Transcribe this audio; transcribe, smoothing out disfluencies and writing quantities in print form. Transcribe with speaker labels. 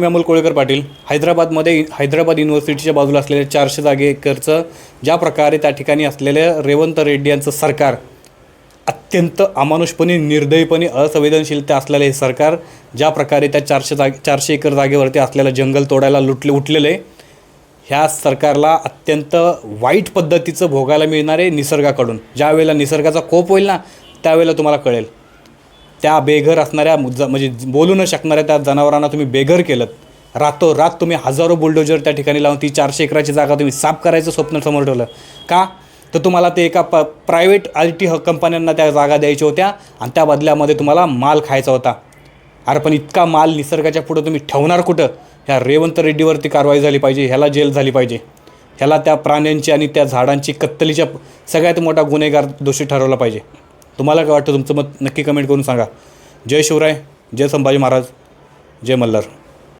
Speaker 1: मी अमोल कोळेकर पाटील. हैदराबाद युनिव्हर्सिटीच्या बाजूला असलेल्या 400 जागे एकरचं ज्या प्रकारे त्या ठिकाणी असलेलं रेवंत रेड्डी यांचं सरकार अत्यंत अमानुषपणे, निर्दयीपणे, असंवेदनशीलता असलेलं हे सरकार ज्या प्रकारे त्या 400 एकर जागेवरती असलेलं जंगल तोडायला उठलेलं आहे, ह्या सरकारला अत्यंत वाईट पद्धतीचं भोगायला मिळणार आहे निसर्गाकडून. ज्या वेळेला निसर्गाचा कोप होईल ना, त्यावेळेला तुम्हाला कळेल. त्या बेघर असणाऱ्या म्हणजे बोलू न शकणाऱ्या त्या जनावरांना तुम्ही बेघर केलं. रातोरात तुम्ही हजारो बुलडोजर त्या ठिकाणी लावून ती 400 एकराची जागा तुम्ही साफ करायचं स्वप्न समोर ठेवलं का? तर तुम्हाला ते एका प्रायव्हेट IT कंपन्यांना त्या जागा द्यायच्या होत्या आणि त्या बदल्यामध्ये तुम्हाला माल खायचा होता. अरे पण इतका माल निसर्गाच्या पुढं तुम्ही ठेवणार कुठं? ह्या रेवंत रेड्डीवरती कारवाई झाली पाहिजे, ह्याला जेल झाली पाहिजे, ह्याला त्या प्राण्यांची आणि त्या झाडांची कत्तलीच्या सगळ्यात मोठा गुन्हेगार दोषी ठरवला पाहिजे. तुम्हाला काय वाटतं? तुमचं मत नक्की कमेंट करून सांगा. जय शिवराय, जय संभाजी महाराज, जय मल्हार.